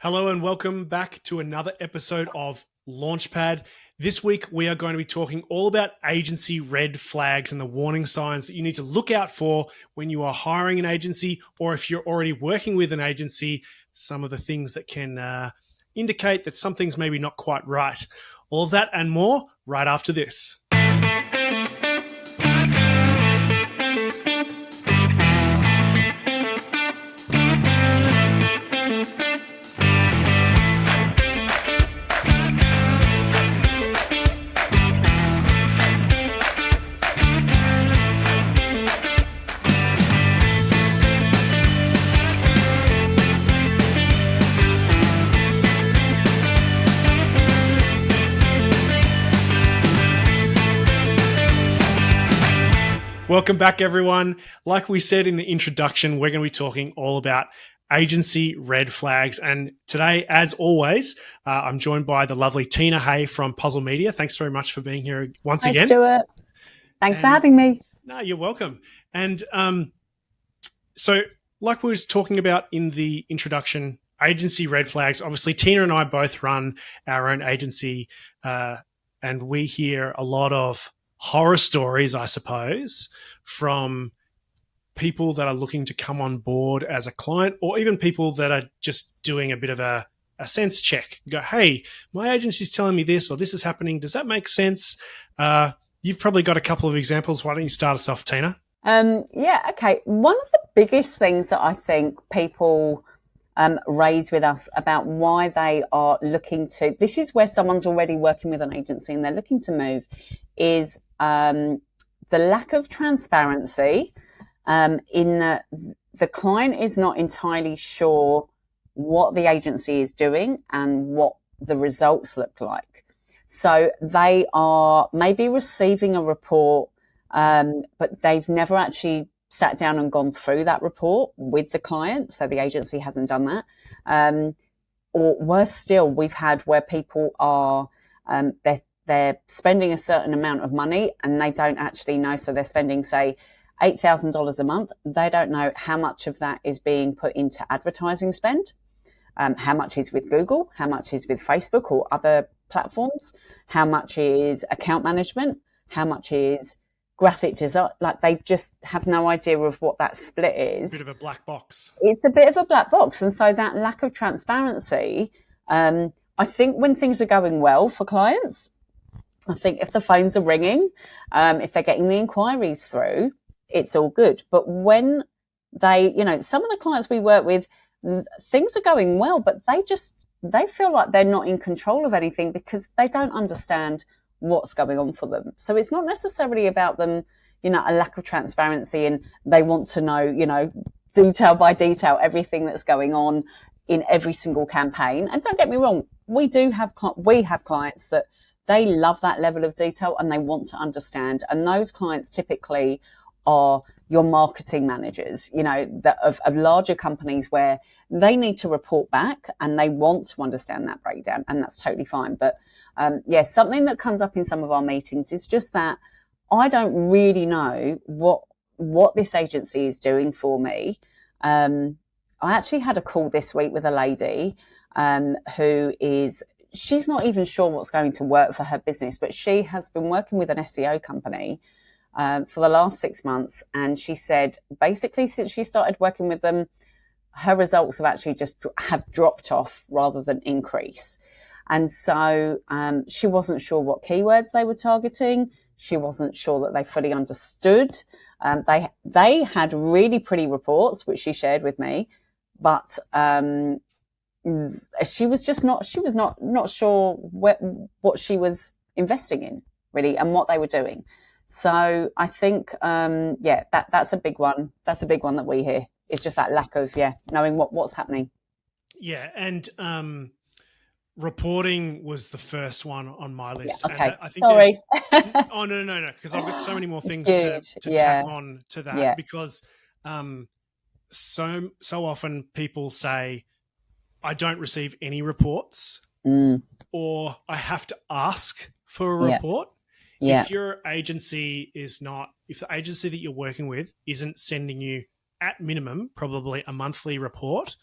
Hello and welcome back to another episode of Launchpad. This week we are going to be talking all about agency red flags and the warning signs that you need to look out for when you are hiring an agency, or if you're already working with an agency, some of the things that can indicate that something's maybe not quite right. All of that and more right after this. Welcome back, everyone. Like we said in the introduction, we're going to be talking all about agency red flags. And today, as always, I'm joined by the lovely Tina Hay from Puzzle Media. Thanks very much for being here once again. Hi, Stuart. Thanks for having me. No, you're welcome. And so like we was talking about in the introduction, agency red flags, obviously Tina and I both run our own agency and we hear a lot of horror stories, I suppose, from people that are looking to come on board as a client, or even people that are just doing a bit of a sense check. Go, hey, my agency's telling me this, or this is happening. Does that make sense? You've probably got a couple of examples. Why don't you start us off, Tina? Okay. One of the biggest things that I think people raise with us about why they are looking to, this is where someone's already working with an agency and they're looking to move, is the lack of transparency in that the client is not entirely sure what the agency is doing and what the results look like. So they are maybe receiving a report, but they've never actually sat down and gone through that report with the client. So the agency hasn't done that. Or worse still, we've had where people are, they're spending a certain amount of money and they don't actually know. So they're spending, say, $8,000 a month. They don't know how much of that is being put into advertising spend, how much is with Google, how much is with Facebook or other platforms, how much is account management, how much is graphic design. Like, they just have no idea of what that split is. It's a bit of a black box. It's a bit of a black box. And so that lack of transparency, I think when things are going well for clients, I think if the phones are ringing, if they're getting the inquiries through, it's all good. But when they, some of the clients we work with, things are going well, but they feel like they're not in control of anything because they don't understand what's going on for them. So it's not necessarily about them, a lack of transparency, and they want to know, detail by detail, everything that's going on in every single campaign. And don't get me wrong, we have clients that they love that level of detail and they want to understand. And those clients typically are your marketing managers, of larger companies where they need to report back and they want to understand that breakdown, and that's totally fine. But something that comes up in some of our meetings is just that I don't really know what this agency is doing for me. I actually had a call this week with a lady she's not even sure what's going to work for her business, but she has been working with an SEO company for the last 6 months. And she said, basically, since she started working with them, her results have actually have dropped off rather than increase. And so she wasn't sure what keywords they were targeting. She wasn't sure that they fully understood. They had really pretty reports, which she shared with me, but she was not sure what she was investing in, really, and what they were doing. So I think, that's a big one. That's a big one that we hear. It's just that lack of, knowing what's happening. Yeah. And reporting was the first one on my list. Yeah, okay. And I think sorry. Oh, no. Because I've got so many more things to tack on to that, because so often people say, I don't receive any reports, or I have to ask for a report. Yeah. If your agency if the agency that you're working with isn't sending you at minimum probably a monthly report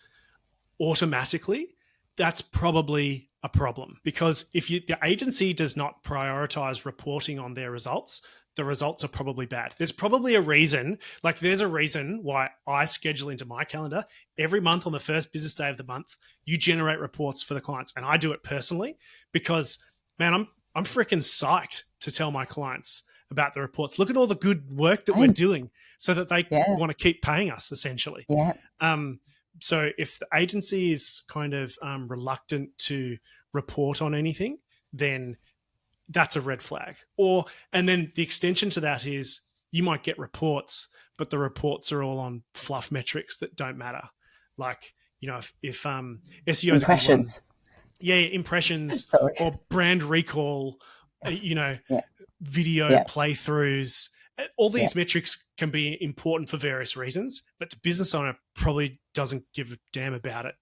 automatically, that's probably a problem, because if the agency does not prioritize reporting on their results, the results are probably bad. There's probably a reason, like there's a reason why I schedule into my calendar every month on the first business day of the month, you generate reports for the clients. And I do it personally because, man, I'm freaking psyched to tell my clients about the reports. Look at all the good work that we're doing so that they want to keep paying us, essentially. Yeah. So if the agency is kind of reluctant to report on anything, then that's a red flag. And then the extension to that is you might get reports, but the reports are all on fluff metrics that don't matter. Like, if SEO is impressions, impressions or brand recall, video playthroughs, all these metrics can be important for various reasons, but the business owner probably doesn't give a damn about it.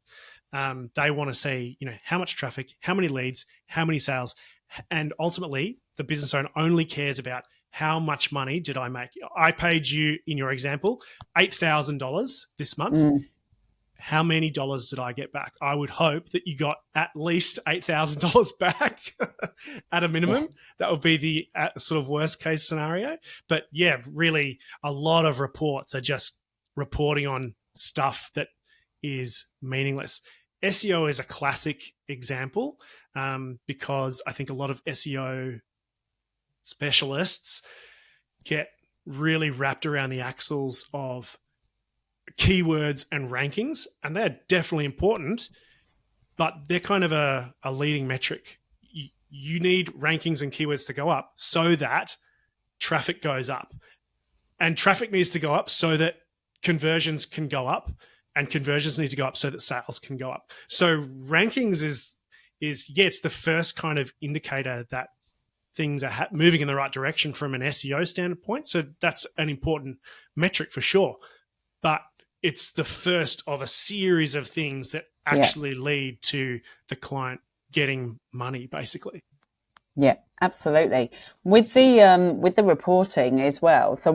They want to see, how much traffic, how many leads, how many sales, and ultimately the business owner only cares about how much money did I make. I paid you, in your example, $8,000 this month. How many dollars did I get back? I would hope that you got at least $8,000 back at a minimum. That would be the sort of worst case scenario. But yeah, really a lot of reports are just reporting on stuff that is meaningless. SEO is a classic example because I think a lot of SEO specialists get really wrapped around the axles of keywords and rankings, and they're definitely important, but they're kind of a leading metric. You need rankings and keywords to go up so that traffic goes up, and traffic needs to go up so that conversions can go up, and conversions need to go up so that sales can go up. So rankings is it's the first kind of indicator that things are moving in the right direction from an SEO standpoint. So that's an important metric for sure, but it's the first of a series of things that actually lead to the client getting money, basically. Yeah, absolutely. With the reporting as well. So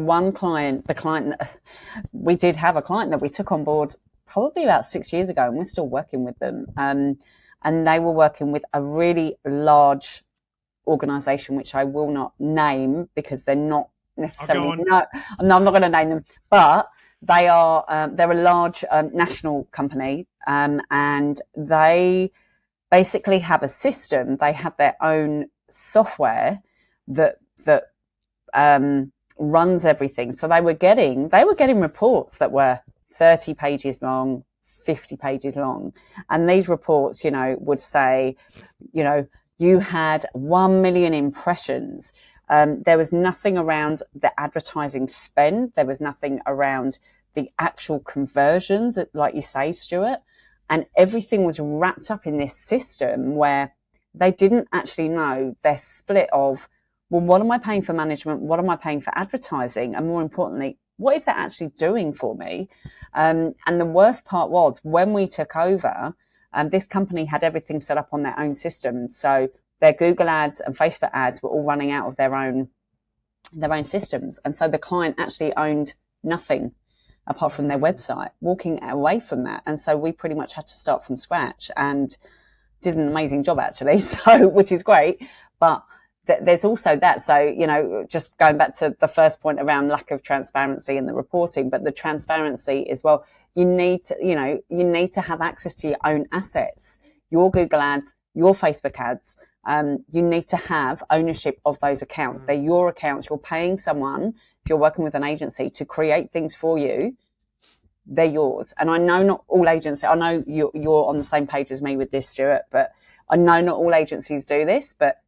we did have a client that we took on board probably about 6 years ago, and we're still working with them. And they were working with a really large organization, which I will not name because they're not necessarily. No, I'm not going to name them, but they're a large national company, and they basically have a system. They have their own software that runs everything. So they were getting reports that were 30 pages long, 50 pages long, and these reports, would say, you had 1 million impressions. There was nothing around the advertising spend. There was nothing around the actual conversions, like you say, Stuart. And everything was wrapped up in this system where they didn't actually know their split of, well, what am I paying for management? What am I paying for advertising? And more importantly, what is that actually doing for me? And the worst part was when we took over, this company had everything set up on their own system. So their Google ads and Facebook ads were all running out of their own systems. And so the client actually owned nothing apart from their website, walking away from that. And so we pretty much had to start from scratch and did an amazing job, actually. So, which is great. But there's also that. So, just going back to the first point around lack of transparency in the reporting, but the transparency as well, you need to have access to your own assets, your Google ads, your Facebook ads. You need to have ownership of those accounts. They're your accounts. You're paying someone, if you're working with an agency, to create things for you. They're yours. And I know not all agencies, I know you're on the same page as me with this, Stuart, but I know not all agencies do this, but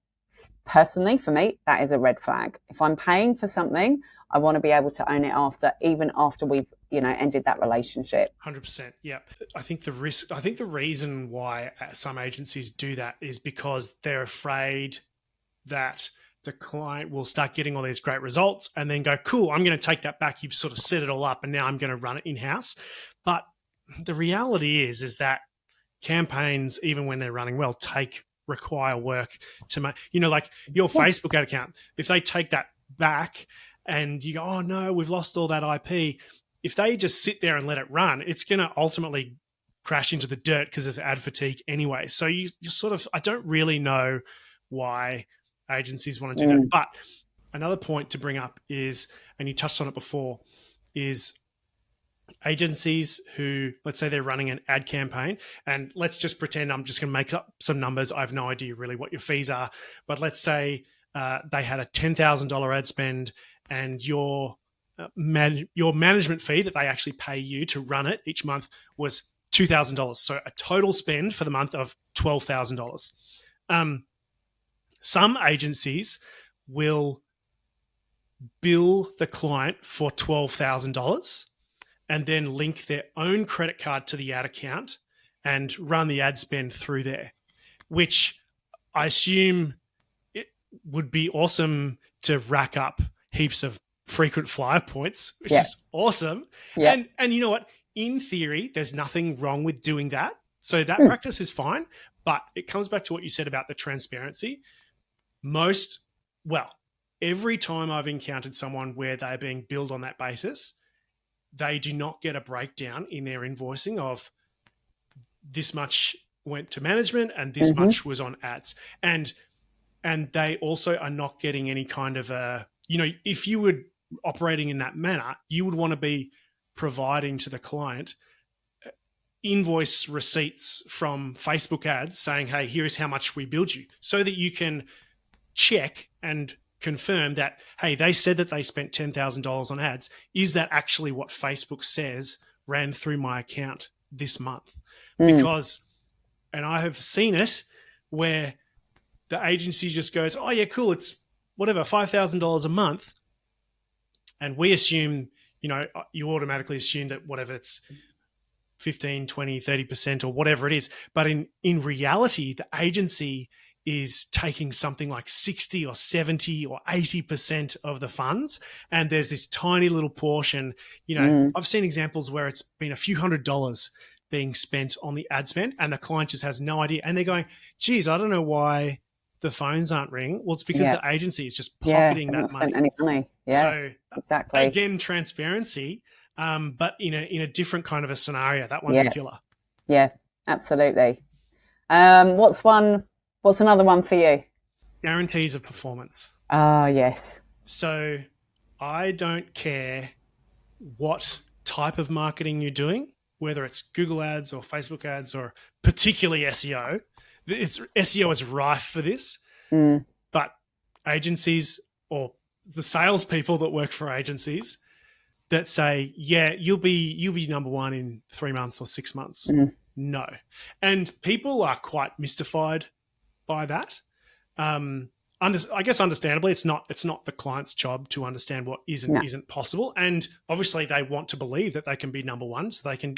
personally, for me, that is a red flag. If I'm paying for something, I want to be able to own it even after we've, ended that relationship. 100%. Yeah. I think the reason why some agencies do that is because they're afraid that the client will start getting all these great results and then go, cool, I'm going to take that back. You've sort of set it all up and now I'm going to run it in-house. But the reality is that campaigns, even when they're running well, require work to make, like your Facebook ad account. If they take that back and you go, oh no, we've lost all that IP. If they just sit there and let it run, it's going to ultimately crash into the dirt because of ad fatigue anyway. So you sort of, I don't really know why agencies want to do that. But another point to bring up is, and you touched on it before, is agencies who, let's say they're running an ad campaign, and let's just pretend I'm just going to make up some numbers. I have no idea really what your fees are, but let's say they had a $10,000 ad spend, and your management fee that they actually pay you to run it each month was $2,000. So a total spend for the month of $12,000. Some agencies will bill the client for $12,000 and then link their own credit card to the ad account and run the ad spend through there, which I assume it would be awesome to rack up heaps of frequent flyer points, which is awesome. Yeah. And you know what? In theory, there's nothing wrong with doing that. So that practice is fine, but it comes back to what you said about the transparency. Every time I've encountered someone where they're being billed on that basis, they do not get a breakdown in their invoicing of this much went to management and this much was on ads. And they also are not getting any kind of a, if you were operating in that manner, you would want to be providing to the client invoice receipts from Facebook ads saying, hey, here's how much we billed you, so that you can check and confirm that, hey, they said that they spent $10,000 on ads. Is that actually what Facebook says ran through my account this month? Because, and I have seen it where the agency just goes, oh yeah, cool, it's whatever, $5,000 a month. And we assume, you automatically assume that whatever, it's 15, 20, 30% or whatever it is. But in reality, the agency is taking something like 60 or 70 or 80% of the funds. And there's this tiny little portion, I've seen examples where it's been a few $100s being spent on the ad spend and the client just has no idea. And they're going, geez, I don't know why the phones aren't ringing. Well, it's because the agency is just pocketing that money. Spent any money. Yeah, so exactly. Again, transparency, but in a different kind of a scenario. That one's a killer. Yeah, absolutely. What's another one for you? Guarantees of performance. Yes. So I don't care what type of marketing you're doing, whether it's Google ads or Facebook ads or particularly SEO. SEO is rife for this, but agencies or the salespeople that work for agencies that say, yeah, you'll be number one in 3 months or 6 months. No. And people are quite mystified by that. I guess understandably, it's not the client's job to understand what isn't possible. And obviously they want to believe that they can be number one, so they can,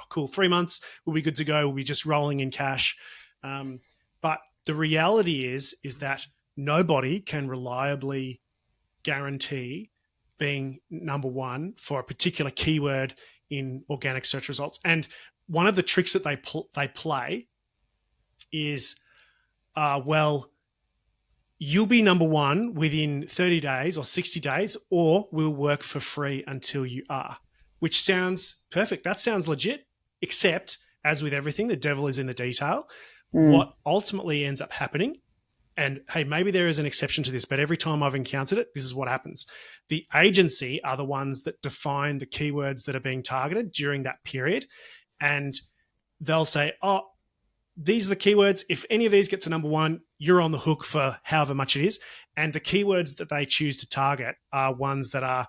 cool, 3 months, we'll be good to go. We'll be just rolling in cash. But the reality is that nobody can reliably guarantee being number one for a particular keyword in organic search results. And one of the tricks that they play is, you'll be number one within 30 days or 60 days, or we'll work for free until you are, which sounds perfect. That sounds legit, except as with everything, the devil is in the detail. What ultimately ends up happening, and hey, maybe there is an exception to this, but every time I've encountered it, this is what happens. The agency are the ones that define the keywords that are being targeted during that period. And they'll say, oh, these are the keywords. If any of these get to number one, you're on the hook for however much it is. And the keywords that they choose to target are ones that are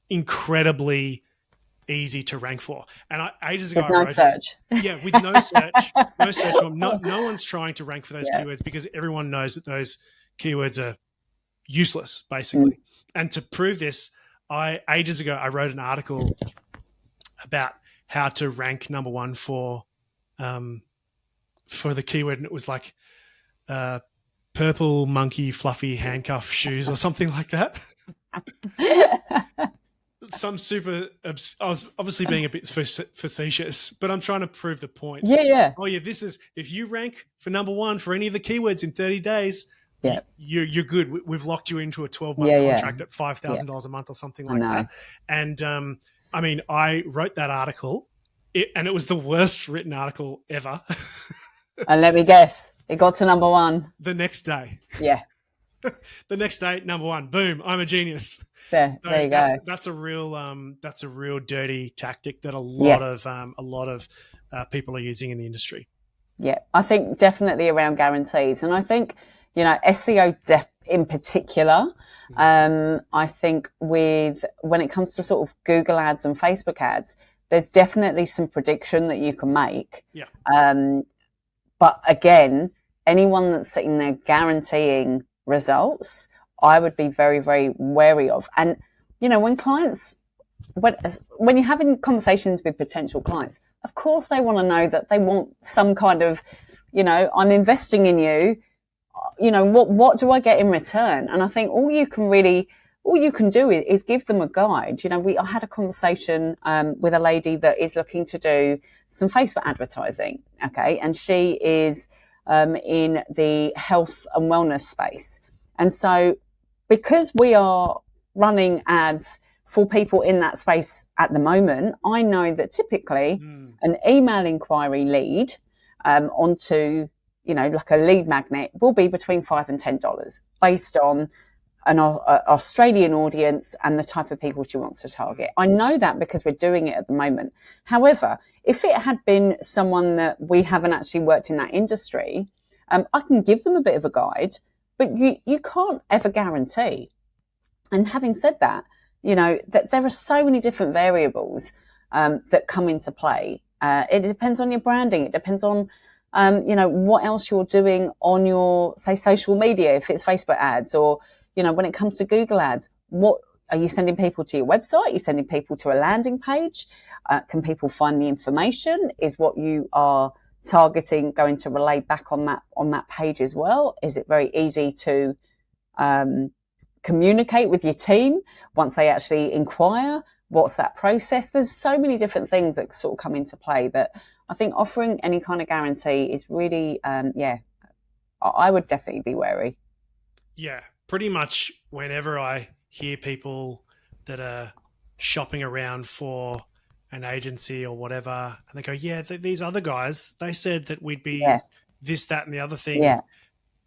incredibly easy to rank for. And ages ago, with no search. With no search, no one's trying to rank for those keywords because everyone knows that those keywords are useless, basically. And to prove this, ages ago, I wrote an article about how to rank number one for the keyword, and it was like purple monkey fluffy handcuff shoes or something like that. Some super, I was obviously being a bit facetious, but I'm trying to prove the point. Yeah. Oh yeah, this is, if you rank for number one for any of the keywords in 30 days, you're good. We've locked you into a 12-month contract at $5,000 a month or something like that. And I wrote that article and it was the worst written article ever. And let me guess, it got to number one. The next day. Yeah. The next day, number one. Boom! I'm a genius. There So you go. that's a real dirty tactic that a Yeah. lot of people are using in the industry. Yeah. I think definitely around guarantees. And I think, SEO in particular, I think when it comes to sort of Google ads and Facebook ads, there's definitely some prediction that you can make. Yeah. But again, anyone that's sitting there guaranteeing results, I would be very, very wary of. And, when clients, when you're having conversations with potential clients, of course they want to know that they want some kind of, I'm investing in you, what do I get in return? And I think all you can do is give them a guide. I had a conversation with a lady that is looking to do some Facebook advertising. Okay. And she is in the health and wellness space. And so because we are running ads for people in that space at the moment, I know that typically an email inquiry lead onto, like a lead magnet will be between $5 and $10 based on an Australian audience and the type of people she wants to target. I know that because we're doing it at the moment. However, if it had been someone that we haven't actually worked in that industry, I can give them a bit of a guide, but you can't ever guarantee. And having said that, that there are so many different variables that come into play. It depends on your branding. It depends on, what else you're doing on your, say, social media, if it's Facebook ads, or, when it comes to Google ads, what are you sending people to your website? Are you sending people to a landing page? Can people find the information? Is what you are targeting going to relay back on that page as well? Is it very easy to communicate with your team once they actually inquire? What's that process? There's so many different things that sort of come into play that I think offering any kind of guarantee is really, I would definitely be wary. Yeah, pretty much whenever I hear people that are shopping around for an agency or whatever, and they go, yeah, these other guys, they said that we'd be this, that, and the other thing,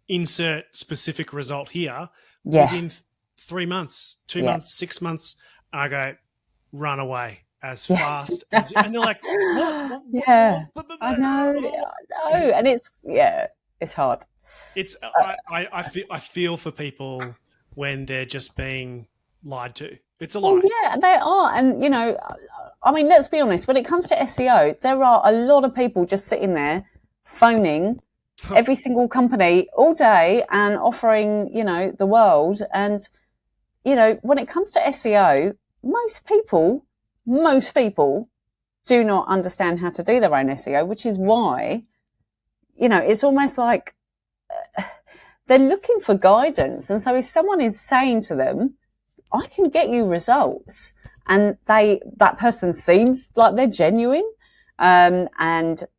insert specific result here within 3 months, 2 months, 6 months. I go, run away as fast as, and they're like, what? I know. And it's hard. It's, I feel for people when they're just being lied to. It's a lie. Yeah, they are. And, let's be honest, when it comes to SEO, there are a lot of people just sitting there phoning every single company all day and offering, the world. And, when it comes to SEO, most people do not understand how to do their own SEO, which is why, it's almost like they're looking for guidance. And so if someone is saying to them, I can get you results, and that person seems like they're genuine, and,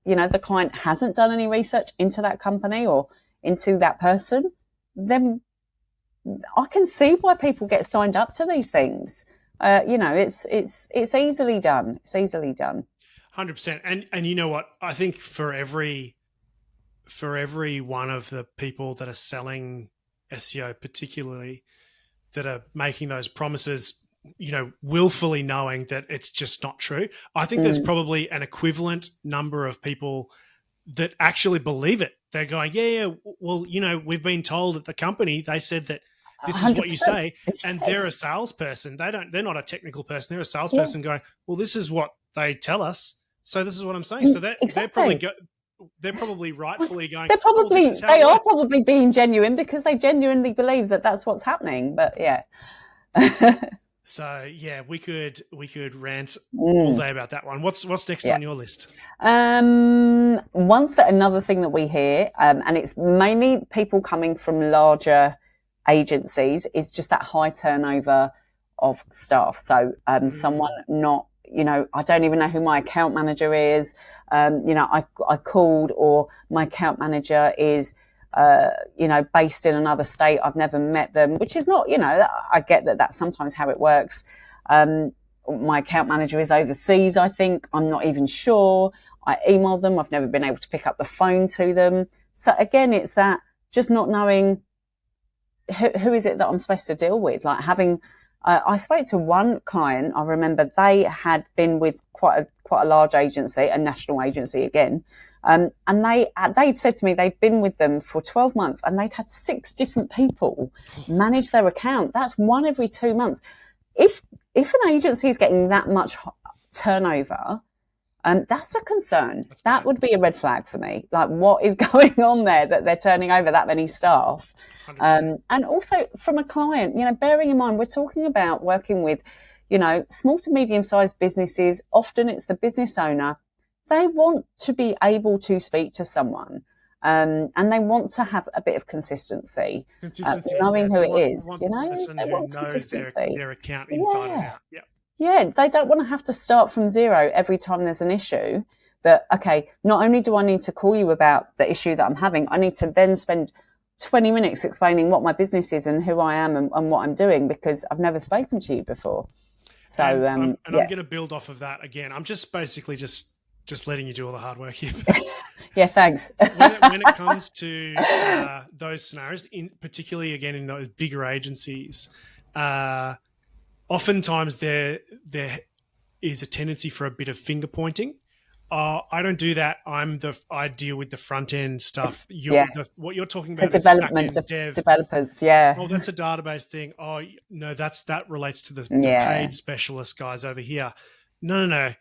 the client hasn't done any research into that company or into that person, then I can see why people get signed up to these things. It's easily done. It's easily done. 100%. And you know what? I think for every one of the people that are selling SEO, particularly that are making those promises, willfully knowing that it's just not true, I think there's probably an equivalent number of people that actually believe it. They're going, yeah, well, we've been told at the company, they said that this is what you say. And they're a salesperson. They're not a technical person. They're a salesperson going, well, this is what they tell us, so this is what I'm saying. So they're probably rightfully going, they are probably being genuine because they genuinely believe that that's what's happening. But yeah. So yeah, we could rant all day about that one. What's next on your list? Another thing that we hear, and it's mainly people coming from larger agencies, is just that high turnover of staff. So someone not, I don't even know who my account manager is. I called, or my account manager is based in another state. I've never met them, which is not, I get that that's sometimes how it works. my account manager is overseas, I think. I'm not even sure. I email them. I've never been able to pick up the phone to them. So again, it's that just not knowing who is it that I'm supposed to deal with. Like having, I spoke to one client. I remember they had been with quite a large agency, a national agency again. And they'd said to me they'd been with them for 12 months and they'd had 6 different people manage their account. That's 1 every 2 months. If an agency is getting that much turnover, that's a concern. That would be a red flag for me. Like, what is going on there that they're turning over that many staff? And also from a client, bearing in mind, we're talking about working with, small to medium-sized businesses. Often it's the business owner. They want to be able to speak to someone. And they want to have a bit of consistency, knowing who it is. They want consistency. Their account inside and out. Yeah. Yeah, they don't want to have to start from zero every time there's an issue. That, okay, not only do I need to call you about the issue that I'm having, I need to then spend 20 minutes explaining what my business is and who I am and what I'm doing because I've never spoken to you before. So, I'm going to build off of that again. I'm just basically just letting you do all the hard work here. Yeah, thanks. when it comes to those scenarios, particularly again in those bigger agencies, oftentimes there is a tendency for a bit of finger pointing. I don't do that. I deal with the front end stuff. What you're talking about is development developers. Yeah. Oh, that's a database thing. Oh no, that relates to the paid specialist guys over here. No.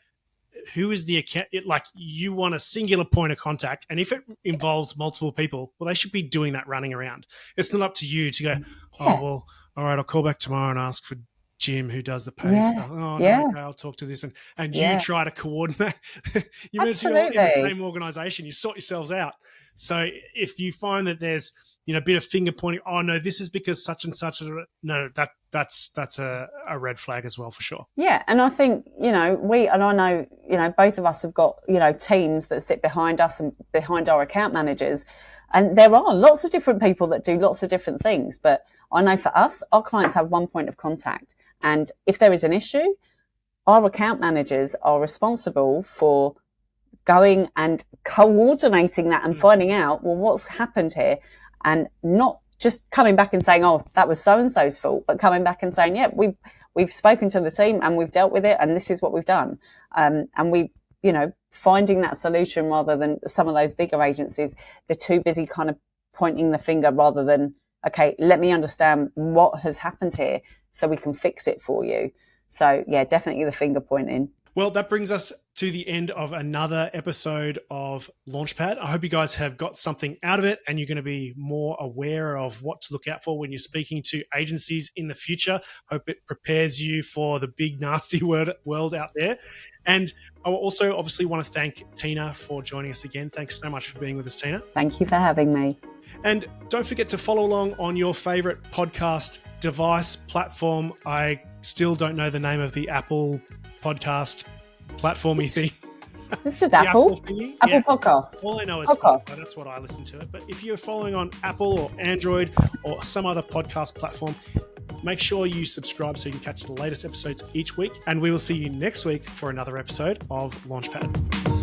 Who is the account? You want a singular point of contact, and if it involves multiple people, well, they should be doing that running around. It's not up to you to go, oh, well, all right, I'll call back tomorrow and ask for Jim who does the paid stuff. Oh, no, okay, I'll talk to this. And you try to coordinate. You're in the same organization. You sort yourselves out. So if you find that there's, a bit of finger pointing, oh, no, this is because such and such. No, that's a red flag as well for sure. Yeah. And I think, I know, both of us have got, teams that sit behind us and behind our account managers. And there are lots of different people that do lots of different things. But I know for us, our clients have one point of contact. And if there is an issue, our account managers are responsible for going and coordinating that and finding out, well, what's happened here? And not just coming back and saying, oh, that was so-and-so's fault, but coming back and saying, yeah, we've spoken to the team and we've dealt with it and this is what we've done. And we, finding that solution rather than some of those bigger agencies, they're too busy kind of pointing the finger rather than, okay, let me understand what has happened here so we can fix it for you. So yeah, definitely the finger pointing. Well, that brings us to the end of another episode of Launchpad. I hope you guys have got something out of it and you're going to be more aware of what to look out for when you're speaking to agencies in the future. Hope it prepares you for the big, nasty world out there. And I also obviously want to thank Tina for joining us again. Thanks so much for being with us, Tina. Thank you for having me. And don't forget to follow along on your favorite podcast device platform. I still don't know the name of the Apple podcast platformy thing. It's just Apple Podcasts. All I know is Spotify. That's what I listen to it. But if you're following on Apple or Android or some other podcast platform, make sure you subscribe so you can catch the latest episodes each week. And we will see you next week for another episode of Launchpad.